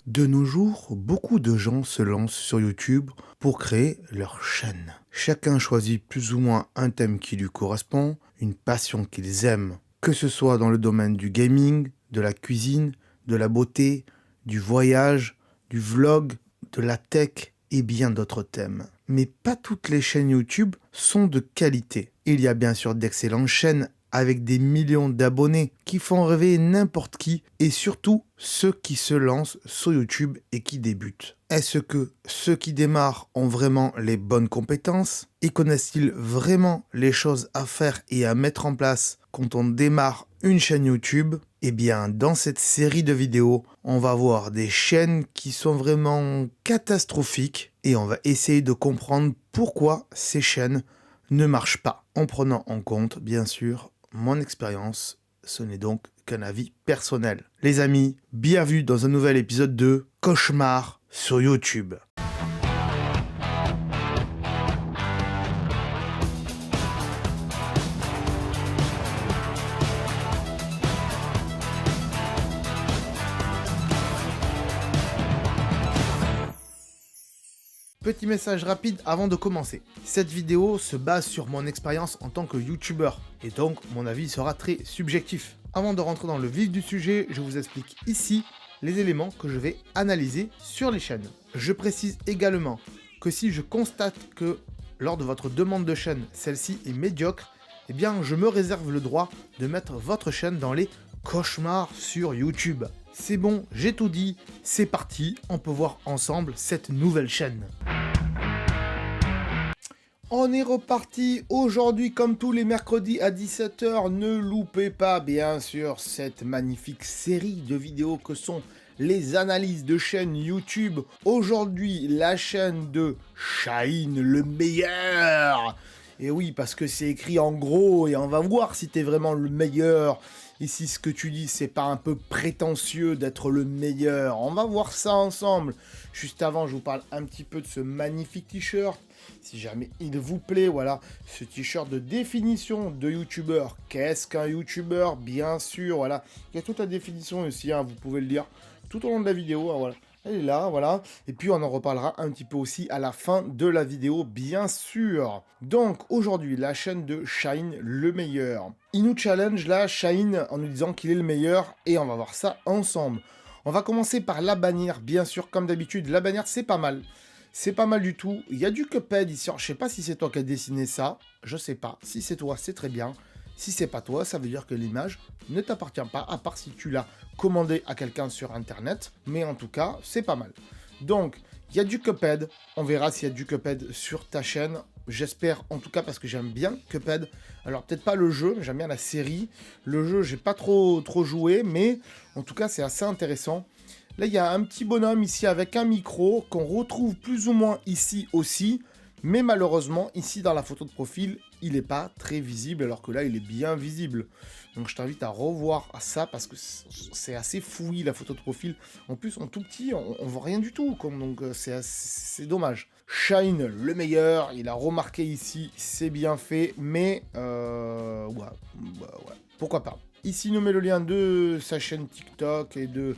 De nos jours, beaucoup de gens se lancent sur YouTube pour créer leur chaîne. Chacun choisit plus ou moins un thème qui lui correspond, une passion qu'ils aiment, que ce soit dans le domaine du gaming, de la cuisine, de la beauté, du voyage, du vlog, de la tech et bien d'autres thèmes. Mais pas toutes les chaînes YouTube sont de qualité. Il y a bien sûr d'excellentes chaînes avec des millions d'abonnés qui font rêver n'importe qui et surtout ceux qui se lancent sur YouTube et qui débutent. Est-ce que ceux qui démarrent ont vraiment les bonnes compétences et connaissent-ils vraiment les choses à faire et à mettre en place quand on démarre une chaîne YouTube? Eh bien, dans cette série de vidéos, on va voir des chaînes qui sont vraiment catastrophiques et on va essayer de comprendre pourquoi ces chaînes ne marchent pas, en prenant en compte, bien sûr, mon expérience. Ce n'est donc qu'un avis personnel. Les amis, bienvenue dans un nouvel épisode de Cauchemar sur YouTube. Petit message rapide avant de commencer. Cette vidéo se base sur mon expérience en tant que youtubeur et donc mon avis sera très subjectif. Avant de rentrer dans le vif du sujet, je vous explique ici les éléments que je vais analyser sur les chaînes. Je précise également que si je constate que lors de votre demande de chaîne, celle-ci est médiocre, eh bien je me réserve le droit de mettre votre chaîne dans les cauchemars sur YouTube. C'est bon, j'ai tout dit, c'est parti, on peut voir ensemble cette nouvelle chaîne. On est reparti aujourd'hui comme tous les mercredis à 17 h. Ne loupez pas bien sûr cette magnifique série de vidéos que sont les analyses de chaînes YouTube. Aujourd'hui, la chaîne de Shaheen le meilleur. Et oui, parce que c'est écrit en gros et on va voir si t'es vraiment le meilleur. Et si ce que tu dis, c'est pas un peu prétentieux d'être le meilleur. On va voir ça ensemble. Juste avant, je vous parle un petit peu de ce magnifique t-shirt. Si jamais il vous plaît, voilà, ce t-shirt de définition de youtubeur. Qu'est-ce qu'un youtubeur? Bien sûr, voilà. Il y a toute la définition aussi, hein, vous pouvez le lire tout au long de la vidéo, hein, voilà. Elle est là, voilà. Et puis on en reparlera un petit peu aussi à la fin de la vidéo, bien sûr. Donc aujourd'hui, la chaîne de Shaheen le meilleur. Il nous challenge là, Shaheen, en nous disant qu'il est le meilleur, et on va voir ça ensemble. On va commencer par la bannière, bien sûr, comme d'habitude. La bannière, c'est pas mal. C'est pas mal du tout. Il y a du Cuphead ici. Je sais pas si c'est toi qui as dessiné ça. Je sais pas. Si c'est toi, c'est très bien. Si c'est pas toi, ça veut dire que l'image ne t'appartient pas, à part si tu l'as commandé à quelqu'un sur internet. Mais en tout cas, c'est pas mal. Donc, il y a du Cuphead. On verra s'il y a du Cuphead sur ta chaîne. J'espère, en tout cas, parce que j'aime bien Cuphead. Alors, peut-être pas le jeu, mais j'aime bien la série. Le jeu, j'ai pas trop joué, mais en tout cas, c'est assez intéressant. Là, il y a un petit bonhomme ici avec un micro qu'on retrouve plus ou moins ici aussi. Mais malheureusement, ici dans la photo de profil, il n'est pas très visible, alors que là, il est bien visible. Donc je t'invite à revoir ça parce que c'est assez fouillis la photo de profil. En plus, en tout petit, on voit rien du tout. Donc c'est dommage. Shaheen, le meilleur, il a remarqué ici, c'est bien fait, mais ouais, pourquoi pas. Ici, il nous met le lien de sa chaîne TikTok et de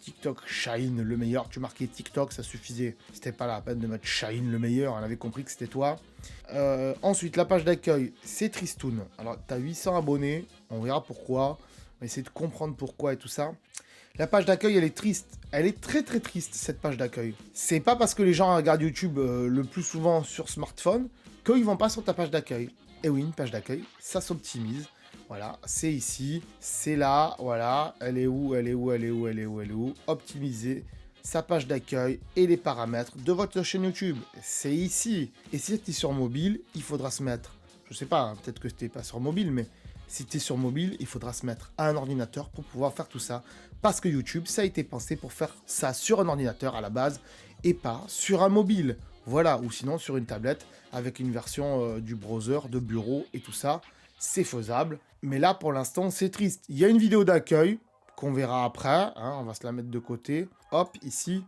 TikTok Shaheen le meilleur. Tu marquais TikTok, ça suffisait. C'était pas la peine de mettre Shaheen le meilleur. On avait compris que c'était toi. Ensuite, la page d'accueil, c'est Tristoun. Alors, tu as 800 abonnés. On verra pourquoi. On va essayer de comprendre pourquoi et tout ça. La page d'accueil, elle est triste. Elle est très très triste, cette page d'accueil. C'est pas parce que les gens regardent YouTube le plus souvent sur smartphone qu'ils vont pas sur ta page d'accueil. Et oui, une page d'accueil, ça s'optimise. Voilà, c'est ici, c'est là, voilà, elle est où, optimiser sa page d'accueil et les paramètres de votre chaîne YouTube. C'est ici. Et si tu es sur mobile, il faudra se mettre, je sais pas, hein, peut-être que tu n'es pas sur mobile, mais si tu es sur mobile, il faudra se mettre à un ordinateur pour pouvoir faire tout ça. Parce que YouTube, ça a été pensé pour faire ça sur un ordinateur à la base et pas sur un mobile. Voilà, ou sinon sur une tablette avec une version du browser, de bureau et tout ça. C'est faisable, mais là pour l'instant c'est triste. Il y a une vidéo d'accueil qu'on verra après, hein, on va se la mettre de côté. Hop, ici.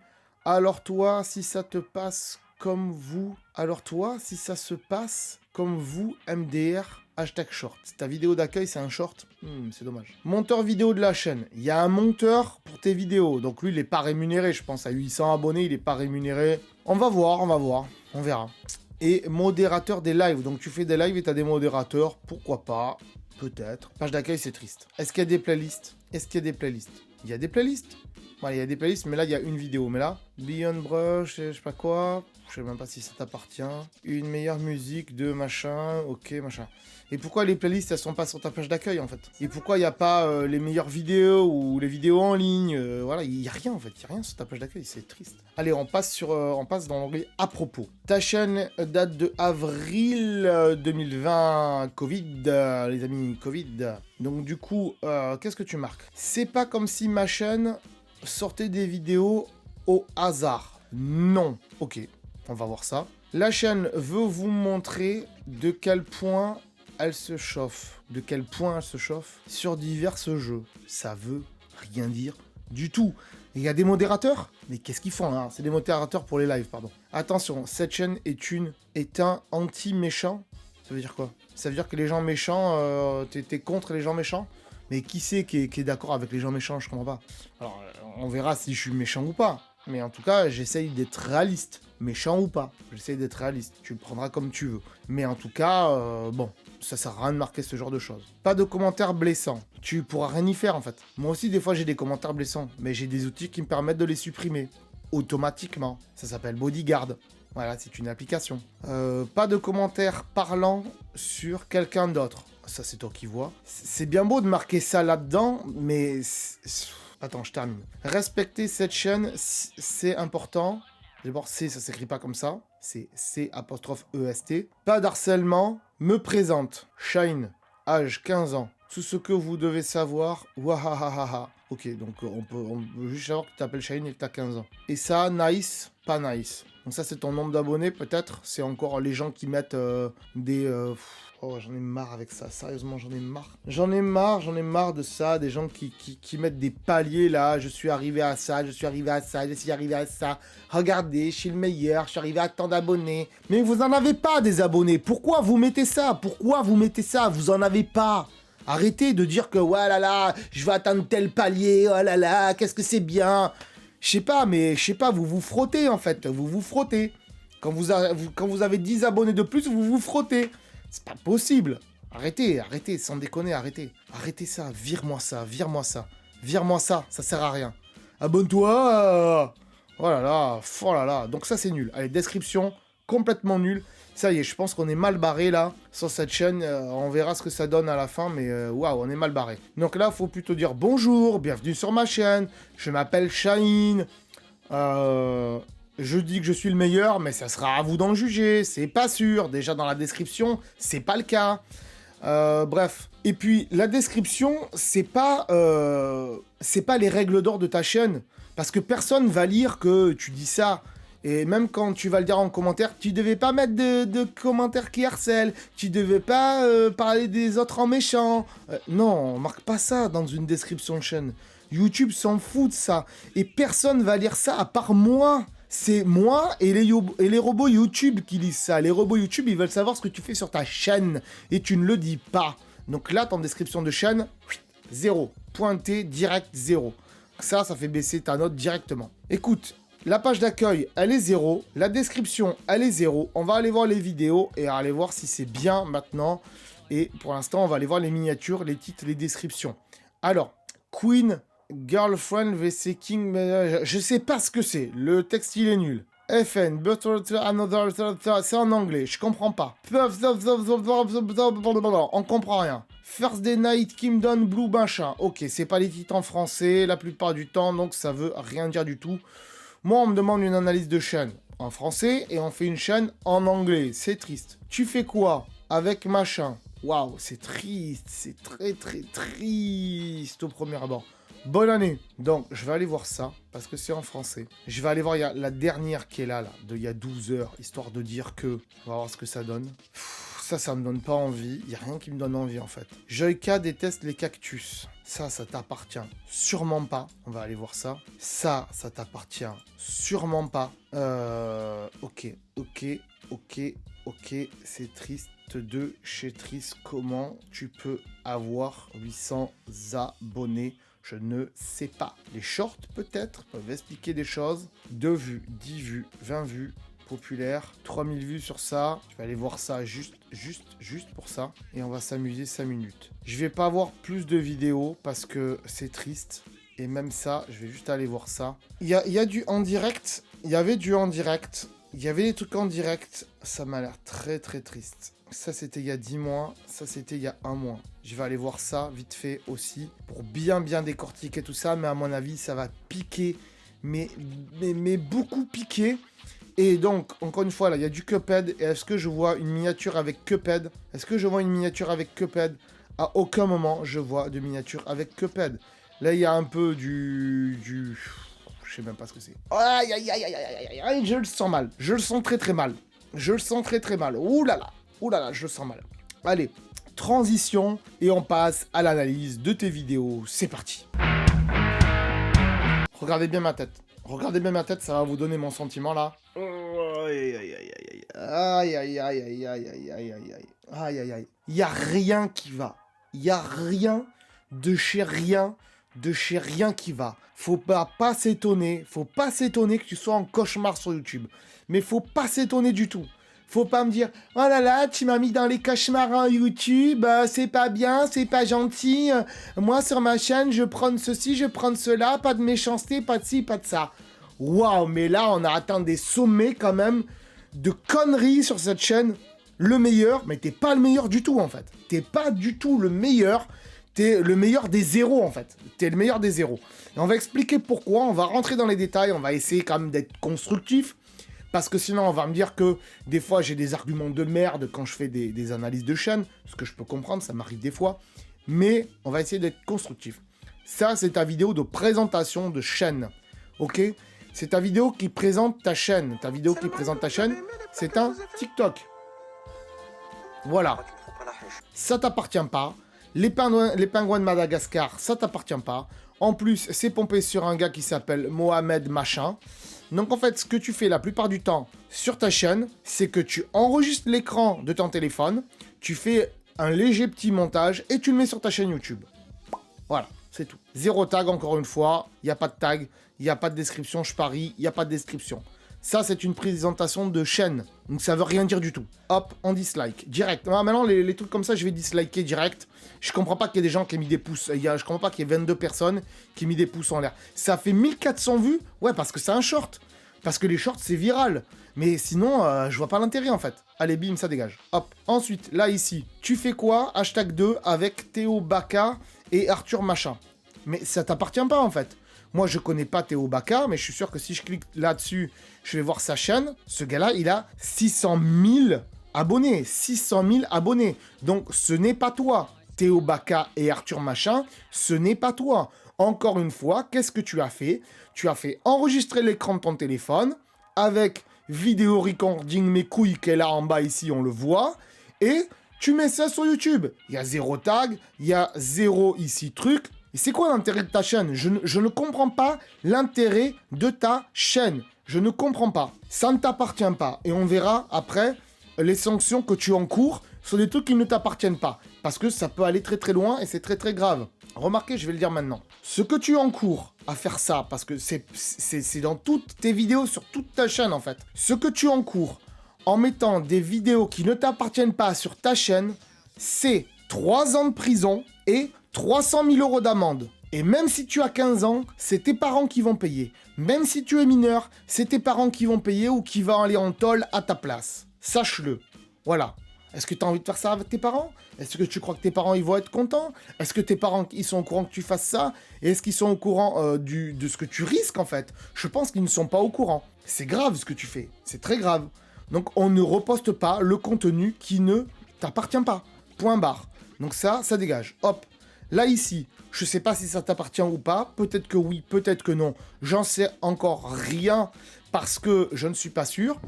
Alors toi, si ça te passe comme vous, alors toi, si ça se passe comme vous, MDR, Hashtag short. Ta vidéo d'accueil, c'est un short. C'est dommage. Monteur vidéo de la chaîne. Il y a un monteur pour tes vidéos. Donc lui, il n'est pas rémunéré, je pense. À 800 abonnés, il n'est pas rémunéré. On va voir. On verra. Et modérateur des lives. Donc tu fais des lives et tu as des modérateurs. Pourquoi pas? Peut-être. Page d'accueil, c'est triste. Est-ce qu'il y a des playlists? Il y a des playlists. Voilà, il y a des playlists, mais là, il y a une vidéo. Mais là, Beyond Brush, je sais pas quoi. Je sais même pas si ça t'appartient. Une meilleure musique de machin. Ok, machin. Et pourquoi les playlists, elles sont pas sur ta page d'accueil, en fait? Et pourquoi il n'y a pas les meilleures vidéos ou les vidéos en ligne? Voilà, il n'y a rien, en fait. Il n'y a rien sur ta page d'accueil. C'est triste. Allez, on passe dans l'onglet à propos. Ta chaîne date de avril 2020. Covid, les amis, Covid. Donc, du coup, qu'est-ce que tu marques? C'est pas comme si ma chaîne sortait des vidéos au hasard. Non. Ok, on va voir ça. La chaîne veut vous montrer de quel point elle se chauffe. De quel point elle se chauffe sur divers jeux. Ça veut rien dire du tout. Il y a des modérateurs? Mais qu'est-ce qu'ils font là? C'est des modérateurs pour les lives, pardon. Attention, cette chaîne est un anti-méchant. Ça veut dire quoi? Ça veut dire que les gens méchants, t'es contre les gens méchants? Mais qui c'est qui est d'accord avec les gens méchants? Je comprends pas. Alors, on verra si je suis méchant ou pas. Mais en tout cas, j'essaye d'être réaliste. Méchant ou pas, j'essaye d'être réaliste. Tu le prendras comme tu veux. Mais en tout cas, bon, ça sert à rien de marquer ce genre de choses. Pas de commentaires blessants. Tu pourras rien y faire en fait. Moi aussi, des fois, j'ai des commentaires blessants. Mais j'ai des outils qui me permettent de les supprimer. Automatiquement. Ça s'appelle Bodyguard. Voilà, c'est une application. Pas de commentaires parlants sur quelqu'un d'autre. Ça, c'est toi qui vois. C'est bien beau de marquer ça là-dedans, mais... Attends, je termine. Respecter cette chaîne, c'est important. D'abord, C, ça s'écrit pas comme ça. C'est C''EST. Pas d'harcèlement. Me présente. Shine. Âge 15 ans. Tout ce que vous devez savoir. Wahahaha. Ok, donc on peut juste savoir que tu t'appelles Shine et que tu as 15 ans. Et ça, nice, pas nice. Donc ça, c'est ton nombre d'abonnés, peut-être. C'est encore les gens qui mettent des... Oh, j'en ai marre avec ça. Sérieusement, j'en ai marre. J'en ai marre de ça. Des gens qui mettent des paliers là. Je suis arrivé à ça, je suis arrivé à ça, je suis arrivé à ça. Regardez, je suis le meilleur, je suis arrivé à tant d'abonnés. Mais vous en avez pas des abonnés. Pourquoi vous mettez ça? Vous en avez pas. Arrêtez de dire que, ouais là là, je vais atteindre tel palier, oh là là, qu'est-ce que c'est bien. Je sais pas, vous vous frottez en fait. Vous vous frottez. Quand vous avez 10 abonnés de plus, vous vous frottez. C'est pas possible. Arrêtez, sans déconner, arrêtez. Arrêtez ça, vire-moi ça, ça sert à rien. Abonne-toi. Oh là là. Donc ça, c'est nul. Allez, description, complètement nul. Ça y est, je pense qu'on est mal barré là, sur cette chaîne. On verra ce que ça donne à la fin, mais waouh, on est mal barré. Donc là, il faut plutôt dire bonjour, bienvenue sur ma chaîne. Je m'appelle Shaheen. Je dis que je suis le meilleur, mais ça sera à vous d'en juger. C'est pas sûr. Déjà dans la description, c'est pas le cas. Bref. Et puis la description, c'est pas les règles d'or de ta chaîne, parce que personne va lire que tu dis ça. Et même quand tu vas le dire en commentaire, tu devais pas mettre de commentaires qui harcèlent. Tu devais pas parler des autres en méchant. Non, on marque pas ça dans une description de chaîne. YouTube s'en fout de ça. Et personne va lire ça à part moi. C'est moi et les robots YouTube qui lisent ça. Les robots YouTube, ils veulent savoir ce que tu fais sur ta chaîne. Et tu ne le dis pas. Donc là, ton description de chaîne, 0. Pointé, direct, 0. Ça fait baisser ta note directement. Écoute, la page d'accueil, elle est 0. La description, elle est 0. On va aller voir les vidéos et aller voir si c'est bien maintenant. Et pour l'instant, on va aller voir les miniatures, les titres, les descriptions. Alors, Queen... Girlfriend vs King, je sais pas ce que c'est. Le texte il est nul. FN, but another, c'est en anglais, je comprends pas. On comprend rien. First Day Night, Kingdom, Blue, machin. Ok, c'est pas les titres en français la plupart du temps, donc ça veut rien dire du tout. Moi, on me demande une analyse de chaîne en français et on fait une chaîne en anglais. C'est triste. Tu fais quoi avec machin? Waouh, c'est triste, c'est très triste au premier abord. Bonne année. Donc, je vais aller voir ça, parce que c'est en français. Je vais aller voir la dernière qui est là, il y a 12 heures, histoire de dire que... On va voir ce que ça donne. Ça me donne pas envie. Il n'y a rien qui me donne envie, en fait. Joyka déteste les cactus. Ça t'appartient sûrement pas. On va aller voir ça. Ça t'appartient sûrement pas. Ok, c'est triste. 2 chez Tris. Comment tu peux avoir 800 abonnés? Je ne sais pas. Les shorts, peut-être, peuvent expliquer des choses. 2 vues, 10 vues, 20 vues, populaire. 3000 vues sur ça. Je vais aller voir ça juste pour ça. Et on va s'amuser 5 minutes. Je vais pas avoir plus de vidéos parce que c'est triste. Et même ça, je vais juste aller voir ça. Il y a du en direct. Il y avait du en direct. Il y avait des trucs en direct. Ça m'a l'air très très triste. Ça, c'était il y a 10 mois. Ça, c'était il y a 1 mois. Je vais aller voir ça vite fait aussi. Pour bien décortiquer tout ça. Mais à mon avis, ça va piquer. Mais beaucoup piquer. Et donc, encore une fois, là, il y a du Cuphead. Et est-ce que je vois une miniature avec Cuphead? Est-ce que je vois une miniature avec Cuphead? À aucun moment, je vois de miniature avec Cuphead. Là, il y a un peu du... Je sais même pas ce que c'est. Aïe, aïe, aïe, aïe, aïe, aïe, aïe, je le sens mal. Je le sens très, très mal. Je le sens très, très mal. Ouh là là, je le sens mal. Allez, transition. Et on passe à l'analyse de tes vidéos. C'est parti. Regardez bien ma tête. Regardez bien ma tête, ça va vous donner mon sentiment, là. Aïe, aïe, aïe, aïe, aïe, aïe, aïe, aïe, aïe, aïe, aïe, aïe, aïe, aïe, aïe. Il y a rien qui va. Il y a rien de chez rien qui va. Faut pas s'étonner. Faut pas s'étonner que tu sois en cauchemar sur YouTube. Mais faut pas s'étonner du tout. Faut pas me dire, oh là là, tu m'as mis dans les cauchemars en YouTube, c'est pas bien, c'est pas gentil. Moi, sur ma chaîne, je prends ceci, je prends cela, pas de méchanceté, pas de ci, pas de ça. Waouh, mais là, on a atteint des sommets quand même de conneries sur cette chaîne. Le meilleur, mais t'es pas le meilleur du tout en fait. T'es pas du tout le meilleur. T'es le meilleur des zéros en fait. T'es le meilleur des zéros. Et on va expliquer pourquoi, on va rentrer dans les détails, on va essayer quand même d'être constructif. Parce que sinon, on va me dire que des fois, j'ai des arguments de merde quand je fais des analyses de chaîne. Ce que je peux comprendre, ça m'arrive des fois. Mais on va essayer d'être constructif. Ça, c'est ta vidéo de présentation de chaîne. Ok? C'est ta vidéo qui présente ta chaîne. Ta vidéo qui présente ta chaîne, c'est un TikTok. Voilà. Ça t'appartient pas. Les pingouins de Madagascar, ça t'appartient pas. En plus, c'est pompé sur un gars qui s'appelle Mohamed Machin. Donc en fait, ce que tu fais la plupart du temps sur ta chaîne, c'est que tu enregistres l'écran de ton téléphone, tu fais un léger petit montage et tu le mets sur ta chaîne YouTube. Voilà, c'est tout. Zéro tag, encore une fois, il n'y a pas de tag, il n'y a pas de description, je parie, il n'y a pas de description. Ça, c'est une présentation de chaîne, donc ça veut rien dire du tout. Hop, on dislike, direct. Ah, maintenant, les trucs comme ça, je vais disliker direct. Je comprends pas qu'il y ait des gens qui aient mis des pouces. Je comprends pas qu'il y ait 22 personnes qui aient mis des pouces en l'air. Ça fait 1400 vues. Ouais, parce que c'est un short. Parce que les shorts, c'est viral. Mais sinon, je vois pas l'intérêt, en fait. Allez, bim, ça dégage. Hop. Ensuite, là, ici, tu fais quoi? Hashtag 2 avec Théo Baka et Arthur Machin. Mais ça t'appartient pas, en fait. Moi, je connais pas Théo Baka, mais je suis sûr que si je clique là-dessus, je vais voir sa chaîne. Ce gars-là, il a 600 000 abonnés. 600 000 abonnés. Donc, ce n'est pas toi. Théo Baka et Arthur Machin, ce n'est pas toi. Encore une fois, qu'est-ce que tu as fait? Tu as fait enregistrer l'écran de ton téléphone avec vidéo recording mes couilles qu'elle a en bas ici, on le voit. Et tu mets ça sur YouTube. Il y a 0 tag, il y a 0 ici truc. Et c'est quoi l'intérêt de ta chaîne? Je ne comprends pas l'intérêt de ta chaîne. Je ne comprends pas. Ça ne t'appartient pas. Et on verra après les sanctions que tu encours sur des trucs qui ne t'appartiennent pas. Parce que ça peut aller très très loin et c'est très très grave. Remarquez, je vais le dire maintenant. Ce que tu encours à faire ça, parce que c'est dans toutes tes vidéos, sur toute ta chaîne en fait. Ce que tu encours en mettant des vidéos qui ne t'appartiennent pas sur ta chaîne, c'est 3 ans de prison et 300 000 € d'amende. Et même si tu as 15 ans, c'est tes parents qui vont payer. Même si tu es mineur, c'est tes parents qui vont payer ou qui vont aller en tôle à ta place. Sache-le. Voilà. Est-ce que tu as envie de faire ça avec tes parents? Est-ce que tu crois que tes parents ils vont être contents? Est-ce que tes parents ils sont au courant que tu fasses ça? Et est-ce qu'ils sont au courant de ce que tu risques en fait? Je pense qu'ils ne sont pas au courant. C'est grave ce que tu fais. C'est très grave. Donc on ne reposte pas le contenu qui ne t'appartient pas. Point barre. Donc ça dégage. Hop. Là ici, je sais pas si ça t'appartient ou pas. Peut-être que oui, peut-être que non. J'en sais encore rien parce que je ne suis pas sûr.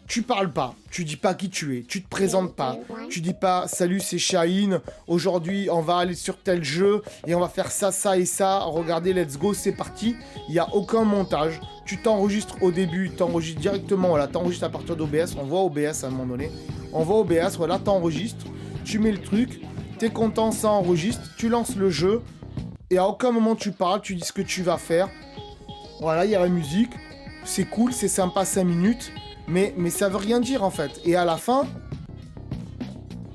Tu parles pas, tu dis pas qui tu es, tu te présentes pas, tu dis pas salut c'est Shaheen, aujourd'hui on va aller sur tel jeu et on va faire ça, ça et ça, regardez let's go, c'est parti, il n'y a aucun montage, tu t'enregistres au début, t'enregistres directement, voilà, t'enregistres à partir d'OBS, on voit OBS à un moment donné, on va au OBS, voilà, t'enregistres, tu mets le truc, t'es content, ça enregistre, tu lances le jeu, et à aucun moment tu parles, tu dis ce que tu vas faire. Voilà, il y a la musique, c'est cool, c'est sympa 5 minutes, mais ça veut rien dire en fait. Et à la fin,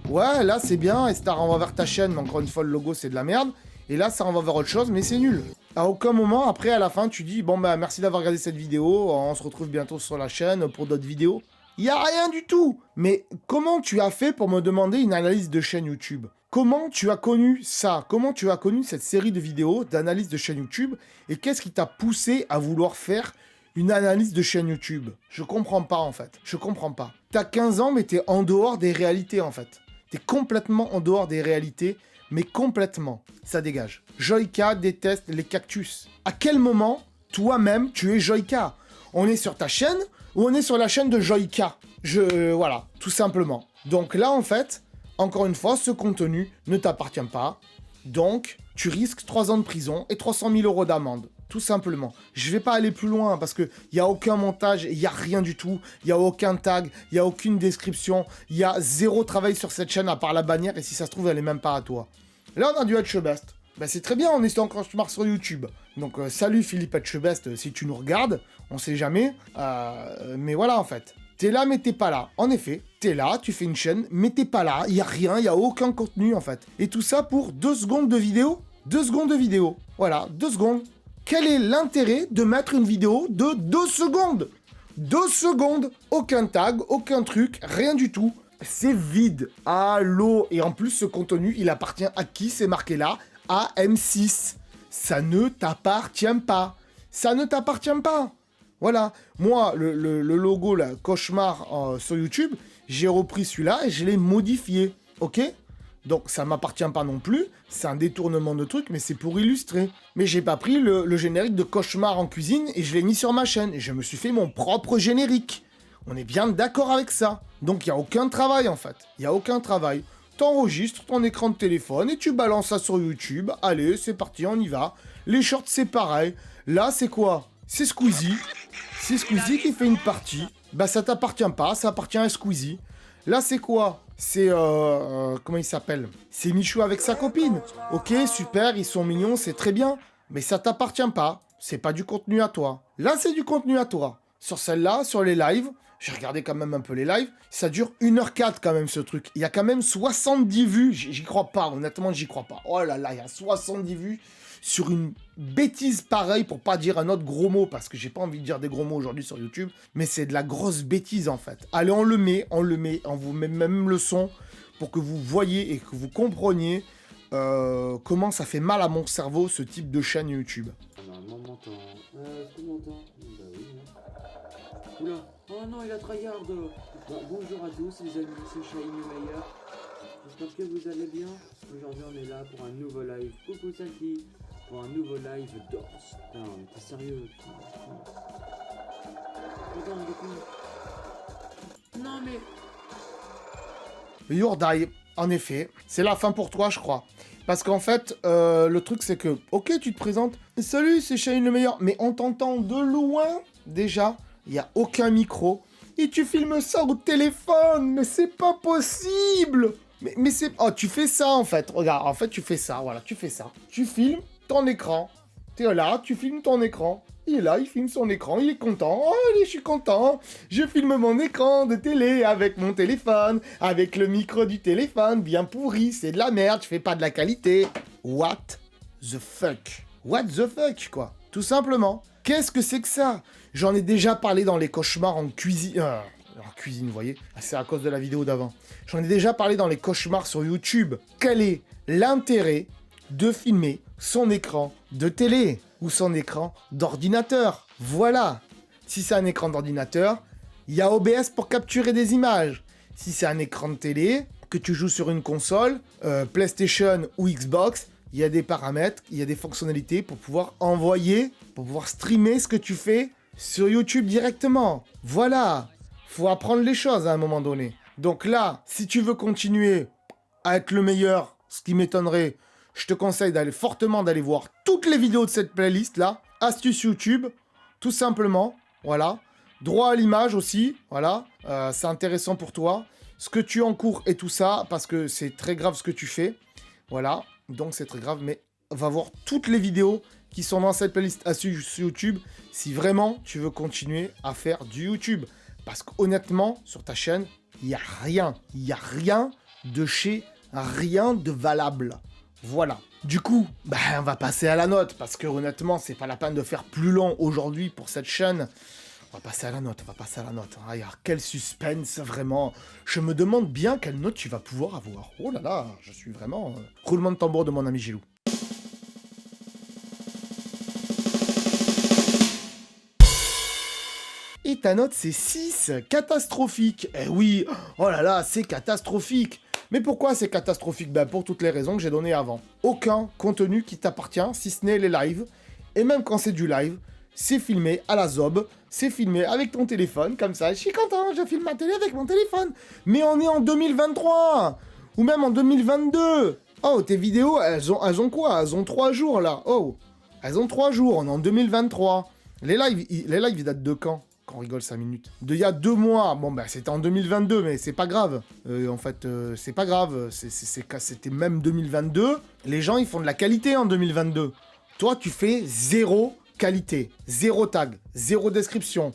ouais, là c'est bien, et ça renvoie vers ta chaîne, mais encore une fois le logo c'est de la merde, et là ça renvoie vers autre chose, mais c'est nul. À aucun moment, après à la fin, tu dis, bon bah merci d'avoir regardé cette vidéo, on se retrouve bientôt sur la chaîne pour d'autres vidéos. Il y a rien du tout. Mais comment tu as fait pour me demander une analyse de chaîne YouTube? Comment tu as connu ça? Comment tu as connu cette série de vidéos d'analyse de chaîne YouTube? Et qu'est-ce qui t'a poussé à vouloir faire une analyse de chaîne YouTube? Je comprends pas en fait. Je comprends pas. T'as 15 ans mais t'es en dehors des réalités en fait. T'es complètement en dehors des réalités, mais complètement. Ça dégage. Joyka déteste les cactus. À quel moment, toi-même, tu es Joyka? On est sur ta chaîne ou on est sur la chaîne de Joyka? Voilà, tout simplement. Donc là, en fait, encore une fois, ce contenu ne t'appartient pas. Donc, tu risques 3 ans de prison et 300 000 € d'amende. Tout simplement. Je vais pas aller plus loin parce qu'il n'y a aucun montage, il n'y a rien du tout, il n'y a aucun tag, il n'y a aucune description, il y a zéro travail sur cette chaîne à part la bannière et si ça se trouve, elle est même pas à toi. Là, on a du Etchebest. Ben, c'est très bien, on est encore sur YouTube. Donc, salut Philippe Etchebest, si tu nous regardes, on sait jamais. Mais voilà, en fait. T'es là, mais t'es pas là. En effet, t'es là, tu fais une chaîne, mais t'es pas là. Il y a rien, il y a aucun contenu, en fait. Et tout ça pour 2 secondes de vidéo. 2 secondes de vidéo. Voilà, 2 secondes. Quel est l'intérêt de mettre une vidéo de 2 secondes? 2 secondes. Aucun tag, aucun truc, rien du tout. C'est vide. Allô. Et en plus, ce contenu, il appartient à qui? C'est marqué là. À M6. Ça ne t'appartient pas. Ça ne t'appartient pas. Voilà. Moi, le logo, là, cauchemar sur YouTube, j'ai repris celui-là et je l'ai modifié. Ok? Donc, ça m'appartient pas non plus. C'est un détournement de truc, mais c'est pour illustrer. Mais j'ai pas pris le générique de cauchemar en cuisine et je l'ai mis sur ma chaîne. Et je me suis fait mon propre générique. On est bien d'accord avec ça. Donc, il n'y a aucun travail, en fait. Il n'y a aucun travail. T'enregistres ton écran de téléphone et tu balances ça sur YouTube. Allez, c'est parti, on y va. Les shorts, c'est pareil. Là, c'est quoi? C'est Squeezie. C'est Squeezie qui fait une partie. Bah, ça t'appartient pas, ça appartient à Squeezie. Là, c'est quoi? C'est... comment il s'appelle? C'est Michou avec sa copine. Ok, super, ils sont mignons, c'est très bien. Mais ça t'appartient pas. C'est pas du contenu à toi. Là, c'est du contenu à toi. Sur celle-là, sur les lives... J'ai regardé quand même un peu les lives. Ça dure 1h04 quand même ce truc. Il y a quand même 70 vues. J'y crois pas, honnêtement, j'y crois pas. Oh là là, il y a 70 vues sur une bêtise pareille, pour pas dire un autre gros mot, parce que j'ai pas envie de dire des gros mots aujourd'hui sur YouTube. Mais c'est de la grosse bêtise en fait. Allez, on le met, on vous met même le son pour que vous voyez et que vous compreniez comment ça fait mal à mon cerveau ce type de chaîne YouTube. Maman m'entend. Est-ce qu'on m'entend? Bah oui. Oula. Oh non, il a tryhard. Bonjour à tous les amis, c'est Shiny Meyer. J'espère que vous allez bien. Aujourd'hui on est là pour un nouveau live. Coucou Saki. Pour un nouveau live d'Ors. Putain, mais t'es sérieux? Attends, du coup. Non mais... You Die, en effet. C'est la fin pour toi, je crois. Parce qu'en fait, le truc c'est que, ok, tu te présentes. Salut, c'est Shane le meilleur. Mais on t'entend de loin, déjà. Il n'y a aucun micro. Et tu filmes ça au téléphone. Mais c'est pas possible. Mais c'est... Oh, tu fais ça, en fait. Regarde, en fait, tu fais ça. Voilà, tu fais ça. Tu filmes ton écran. T'es là, tu filmes ton écran. Il est là, il filme son écran. Il est content. Oh, allez, je suis content. Je filme mon écran de télé avec mon téléphone. Avec le micro du téléphone. Bien pourri. C'est de la merde. Je fais pas de la qualité. What the fuck? What the fuck, quoi. Tout simplement. Qu'est-ce que c'est que ça? J'en ai déjà parlé dans les cauchemars en cuisine. En cuisine, vous voyez? C'est à cause de la vidéo d'avant. J'en ai déjà parlé dans les cauchemars sur YouTube. Quel est l'intérêt de filmer son écran de télé ou son écran d'ordinateur? Voilà. Si c'est un écran d'ordinateur, il y a OBS pour capturer des images. Si c'est un écran de télé, que tu joues sur une console, PlayStation ou Xbox, il y a des paramètres, il y a des fonctionnalités pour pouvoir envoyer, pour pouvoir streamer ce que tu fais sur YouTube directement. Voilà. Faut apprendre les choses à un moment donné. Donc là, si tu veux continuer à être le meilleur, ce qui m'étonnerait, je te conseille fortement d'aller voir toutes les vidéos de cette playlist là. Astuces YouTube, tout simplement. Voilà. Droit à l'image aussi. Voilà. C'est intéressant pour toi. ce que tu encours et tout ça, parce que c'est très grave ce que tu fais. Voilà, donc c'est très grave, mais va voir toutes les vidéos qui sont dans cette playlist à sur YouTube si vraiment tu veux continuer à faire du YouTube. Parce qu'honnêtement, sur ta chaîne, il n'y a rien de chez rien de valable. Voilà. Du coup, on va passer à la note, parce que honnêtement, c'est pas la peine de faire plus long aujourd'hui pour cette chaîne. On va passer à la note. Ah, quel suspense, vraiment. Je me demande bien quelle note tu vas pouvoir avoir. Oh là là, je suis vraiment... Roulement de tambour de mon ami Gilou. Et ta note, c'est 6. Catastrophique. Eh oui, oh là là, c'est catastrophique. Mais pourquoi c'est catastrophique? Pour toutes les raisons que j'ai données avant. Aucun contenu qui t'appartient, si ce n'est les lives. Et même quand c'est du live, c'est filmé à la zob, c'est filmé avec ton téléphone, comme ça. Je suis content, je filme ma télé avec mon téléphone. Mais on est en 2023 ou même en 2022. Oh, tes vidéos, elles ont quoi? Elles ont 3 jours, là. Oh, elles ont 3 jours, on est en 2023. Les lives, ils datent de quand? Qu'on rigole 5 minutes. Il y a 2 mois. Bon, c'était en 2022, mais c'est pas grave. En fait, c'est pas grave. C'était même 2022. Les gens, ils font de la qualité en 2022. Toi, tu fais 0 qualité, 0 tag, 0 description.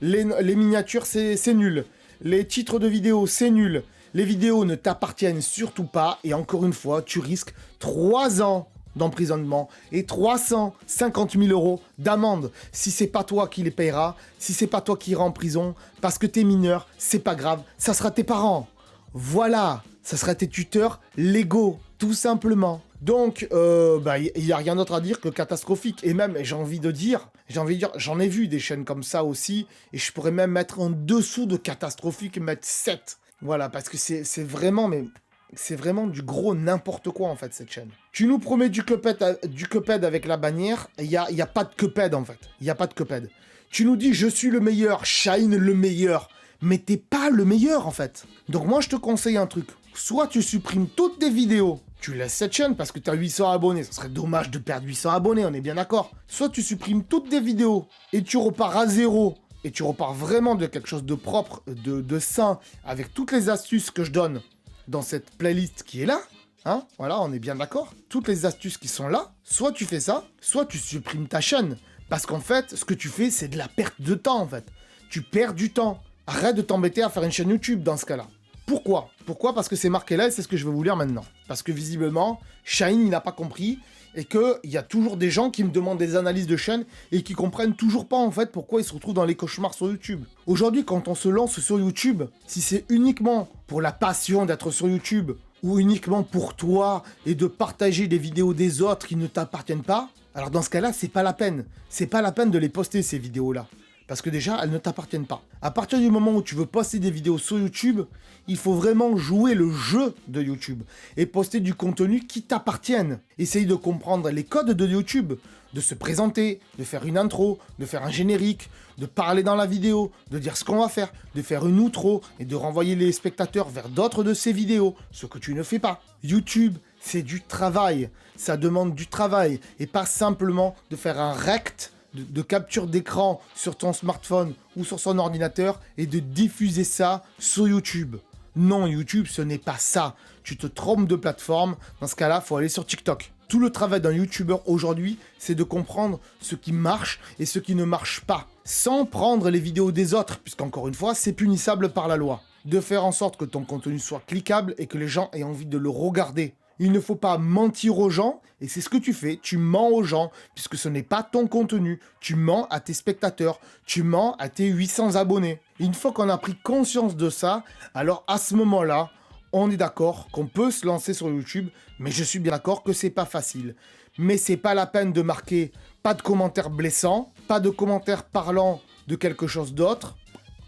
Les miniatures, c'est nul. Les titres de vidéos, c'est nul. Les vidéos ne t'appartiennent surtout pas. Et encore une fois, tu risques 3 ans d'emprisonnement et 350 000 € d'amende. Si c'est pas toi qui les payeras, si c'est pas toi qui iras en prison, parce que t'es mineur, c'est pas grave, ça sera tes parents. Voilà, ça sera tes tuteurs légaux, tout simplement. Donc, il y a rien d'autre à dire que catastrophique. Et même, j'ai envie de dire, j'en ai vu des chaînes comme ça aussi, et je pourrais même mettre en dessous de catastrophique, mettre 7. Voilà, parce que c'est vraiment, mais... C'est vraiment du gros n'importe quoi, en fait, cette chaîne. Tu nous promets du Cuphead avec la bannière, il y a pas de Cuphead, en fait. Il y a pas de Cuphead. Tu nous dis, je suis le meilleur, Shine le meilleur, mais t'es pas le meilleur, en fait. Donc moi, je te conseille un truc. Soit tu supprimes toutes tes vidéos, tu laisses cette chaîne parce que t'as 800 abonnés, ça serait dommage de perdre 800 abonnés, on est bien d'accord. Soit tu supprimes toutes tes vidéos et tu repars à zéro, et tu repars vraiment de quelque chose de propre, de sain, avec toutes les astuces que je donne dans cette playlist qui est là, hein, voilà, on est bien d'accord. Toutes les astuces qui sont là, soit tu fais ça, soit tu supprimes ta chaîne. Parce qu'en fait, ce que tu fais, c'est de la perte de temps, en fait. Tu perds du temps. Arrête de t'embêter à faire une chaîne YouTube dans ce cas-là. Pourquoi? Parce que c'est marqué là et c'est ce que je vais vous lire maintenant. Parce que visiblement, Shine, il n'a pas compris et qu'il y a toujours des gens qui me demandent des analyses de chaîne et qui comprennent toujours pas en fait pourquoi ils se retrouvent dans les cauchemars sur YouTube. Aujourd'hui, quand on se lance sur YouTube, si c'est uniquement pour la passion d'être sur YouTube ou uniquement pour toi et de partager des vidéos des autres qui ne t'appartiennent pas, alors dans ce cas-là, c'est pas la peine. C'est pas la peine de les poster ces vidéos-là. Parce que déjà, elles ne t'appartiennent pas. À partir du moment où tu veux poster des vidéos sur YouTube, il faut vraiment jouer le jeu de YouTube et poster du contenu qui t'appartienne. Essaye de comprendre les codes de YouTube, de se présenter, de faire une intro, de faire un générique, de parler dans la vidéo, de dire ce qu'on va faire, de faire une outro et de renvoyer les spectateurs vers d'autres de ces vidéos, ce que tu ne fais pas. YouTube, c'est du travail. Ça demande du travail et pas simplement de faire un rect de capture d'écran sur ton smartphone ou sur son ordinateur et de diffuser ça sur YouTube. Non, YouTube, ce n'est pas ça. Tu te trompes de plateforme. Dans ce cas-là, il faut aller sur TikTok. Tout le travail d'un YouTuber aujourd'hui, c'est de comprendre ce qui marche et ce qui ne marche pas, sans prendre les vidéos des autres, puisqu'encore une fois, c'est punissable par la loi. De faire en sorte que ton contenu soit cliquable et que les gens aient envie de le regarder. Il ne faut pas mentir aux gens, et c'est ce que tu fais, tu mens aux gens, puisque ce n'est pas ton contenu, tu mens à tes spectateurs, tu mens à tes 800 abonnés. Une fois qu'on a pris conscience de ça, alors à ce moment-là, on est d'accord qu'on peut se lancer sur YouTube, mais je suis bien d'accord que c'est pas facile. Mais c'est pas la peine de marquer pas de commentaires blessants, pas de commentaires parlant de quelque chose d'autre.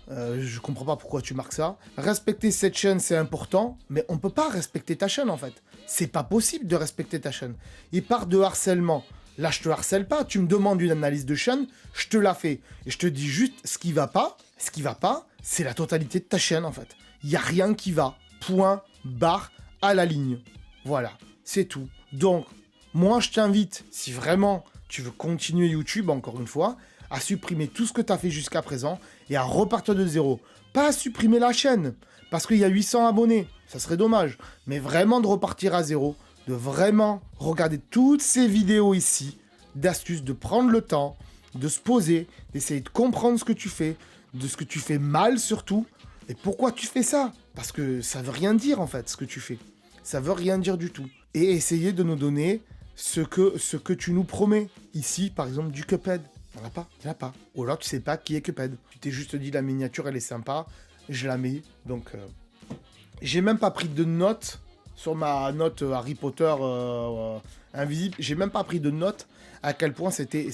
Je comprends pas pourquoi tu marques ça. Respecter cette chaîne, c'est important, mais on peut pas respecter ta chaîne en fait. C'est pas possible de respecter ta chaîne. Il part de harcèlement. Là, je te harcèle pas. Tu me demandes une analyse de chaîne, je te la fais. Et je te dis juste ce qui va pas. Ce qui va pas, c'est la totalité de ta chaîne en fait. Il y a rien qui va. Point, barre, à la ligne. Voilà, c'est tout. Donc, moi, je t'invite, si vraiment tu veux continuer YouTube, encore une fois, à supprimer tout ce que tu as fait jusqu'à présent et à repartir de zéro. Pas à supprimer la chaîne, parce qu'il y a 800 abonnés, ça serait dommage. Mais vraiment de repartir à zéro, de vraiment regarder toutes ces vidéos ici, d'astuces, de prendre le temps, de se poser, d'essayer de comprendre ce que tu fais, de ce que tu fais mal surtout, et pourquoi tu fais ça. Parce que ça veut rien dire en fait, ce que tu fais. Ça veut rien dire du tout. Et essayer de nous donner ce que tu nous promets. Ici, par exemple, du Cuphead. Il n'y en a pas, il n'y en a pas. Ou alors tu sais pas qui est Cuphead. Tu t'es juste dit la miniature elle est sympa, je la mets. Donc j'ai même pas pris de notes sur ma note Harry Potter invisible. J'ai même pas pris de notes à quel point c'était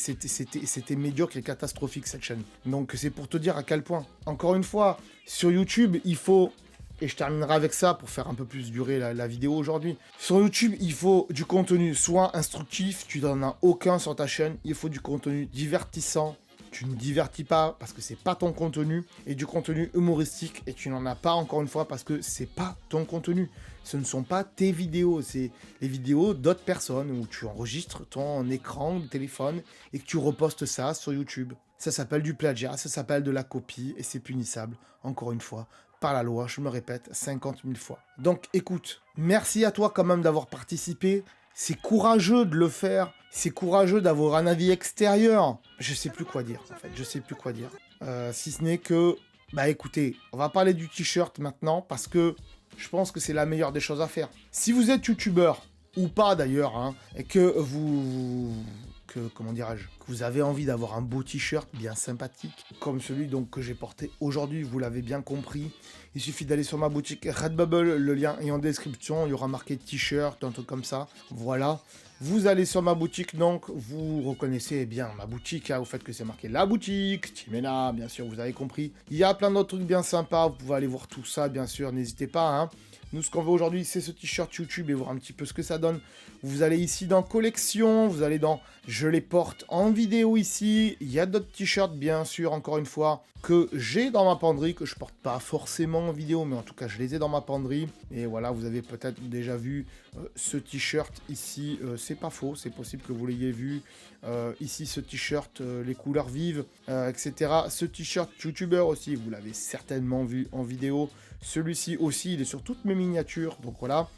médiocre et catastrophique cette chaîne. Donc c'est pour te dire à quel point. Encore une fois, sur YouTube, il faut... Et je terminerai avec ça pour faire un peu plus durer la vidéo aujourd'hui. Sur YouTube, il faut du contenu soit instructif, tu n'en as aucun sur ta chaîne. Il faut du contenu divertissant. Tu ne divertis pas parce que c'est pas ton contenu. Et du contenu humoristique et tu n'en as pas encore une fois parce que c'est pas ton contenu. Ce ne sont pas tes vidéos, c'est les vidéos d'autres personnes où tu enregistres ton écran de téléphone et que tu repostes ça sur YouTube. Ça s'appelle du plagiat, ça s'appelle de la copie et c'est punissable, encore une fois, par la loi, je me répète 50 000 fois. Donc écoute, merci à toi quand même d'avoir participé. C'est courageux de le faire, c'est courageux d'avoir un avis extérieur. Je sais plus quoi dire en fait, je sais plus quoi dire. Si ce n'est que, bah écoutez, on va parler du t-shirt maintenant parce que je pense que c'est la meilleure des choses à faire. Si vous êtes youtubeur, ou pas d'ailleurs, hein, et que comment dirais-je, que vous avez envie d'avoir un beau t-shirt bien sympathique, comme celui donc que j'ai porté aujourd'hui, vous l'avez bien compris, il suffit d'aller sur ma boutique Redbubble, le lien est en description, il y aura marqué t-shirt, un truc comme ça, voilà. Vous allez sur ma boutique, donc vous reconnaissez bien ma boutique, hein, au fait que c'est marqué la boutique, Timena, bien sûr, vous avez compris. Il y a plein d'autres trucs bien sympas, vous pouvez aller voir tout ça, bien sûr, n'hésitez pas, hein. Nous, ce qu'on veut aujourd'hui, c'est ce t-shirt YouTube et voir un petit peu ce que ça donne. Vous allez ici dans collection, vous allez dans je les porte en vidéo ici. Il y a d'autres t-shirts, bien sûr, encore une fois, que j'ai dans ma penderie, que je porte pas forcément en vidéo, mais en tout cas, je les ai dans ma penderie. Et voilà, vous avez peut-être déjà vu ce t-shirt ici. C'est pas faux, c'est possible que vous l'ayez vu. Ici, ce t-shirt, les couleurs vives, etc. Ce t-shirt YouTuber aussi, vous l'avez certainement vu en vidéo. Celui-ci aussi, il est sur toutes mes miniatures, donc voilà.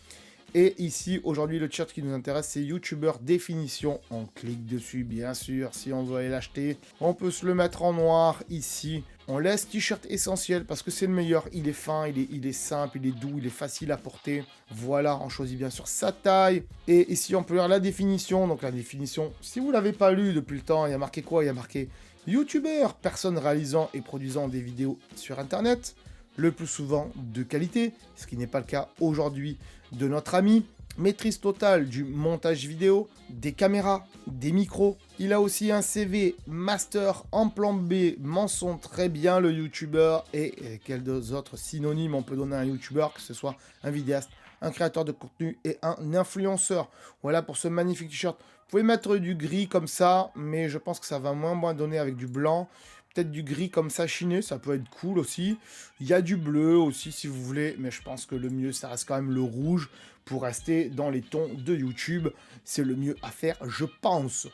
Et ici, aujourd'hui, le t-shirt qui nous intéresse, c'est YouTuber Définition. On clique dessus, bien sûr, si on veut aller l'acheter. On peut se le mettre en noir, ici. On laisse t-shirt essentiel, parce que c'est le meilleur. Il est fin, il est simple, il est doux, il est facile à porter. Voilà, on choisit bien sûr sa taille. Et ici, on peut lire la définition. Donc la définition, si vous ne l'avez pas lu depuis le temps, il y a marqué quoi? Il y a marqué YouTuber, personne réalisant et produisant des vidéos sur Internet. Le plus souvent de qualité, ce qui n'est pas le cas aujourd'hui de notre ami. Maîtrise totale du montage vidéo, des caméras, des micros. Il a aussi un CV master en plan B, mention très bien le youtubeur. Et quels autres synonymes on peut donner à un youtubeur, que ce soit un vidéaste, un créateur de contenu et un influenceur. Voilà pour ce magnifique t-shirt. Vous pouvez mettre du gris comme ça, mais je pense que ça va moins donner avec du blanc. Peut-être du gris comme ça chiné, ça peut être cool aussi. Il y a du bleu aussi si vous voulez, mais je pense que le mieux ça reste quand même le rouge pour rester dans les tons de YouTube. C'est le mieux à faire, je pense.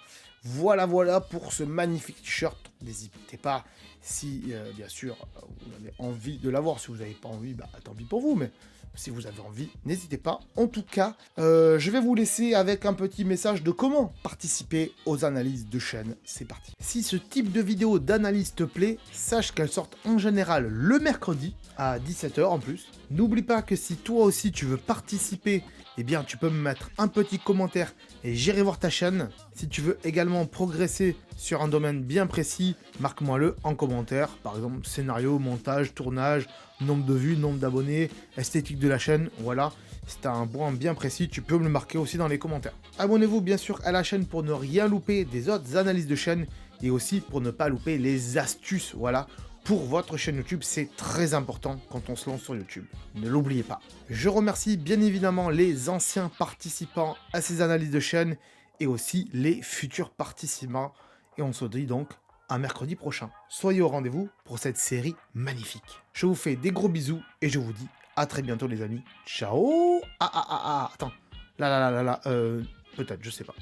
Voilà pour ce magnifique t-shirt. N'hésitez pas si bien sûr vous avez envie de l'avoir. Si vous n'avez pas envie, bah tant pis pour vous, mais si vous avez envie, n'hésitez pas. En tout cas, je vais vous laisser avec un petit message de comment participer aux analyses de chaîne. C'est parti. Si ce type de vidéo d'analyse te plaît, sache qu'elles sortent en général le mercredi à 17 h en plus. N'oublie pas que si toi aussi tu veux participer, eh bien tu peux me mettre un petit commentaire et j'irai voir ta chaîne. Si tu veux également progresser sur un domaine bien précis, marque-moi-le en commentaire. Par exemple, scénario, montage, tournage, nombre de vues, nombre d'abonnés, esthétique de la chaîne, voilà. Si tu as un point bien précis, tu peux me le marquer aussi dans les commentaires. Abonnez-vous bien sûr à la chaîne pour ne rien louper des autres analyses de chaîne et aussi pour ne pas louper les astuces, voilà. Pour votre chaîne YouTube, c'est très important quand on se lance sur YouTube. Ne l'oubliez pas. Je remercie bien évidemment les anciens participants à ces analyses de chaîne et aussi les futurs participants. Et on se dit donc à mercredi prochain. Soyez au rendez-vous pour cette série magnifique. Je vous fais des gros bisous et je vous dis à très bientôt les amis. Ciao. Attends. Là, peut-être, je sais pas.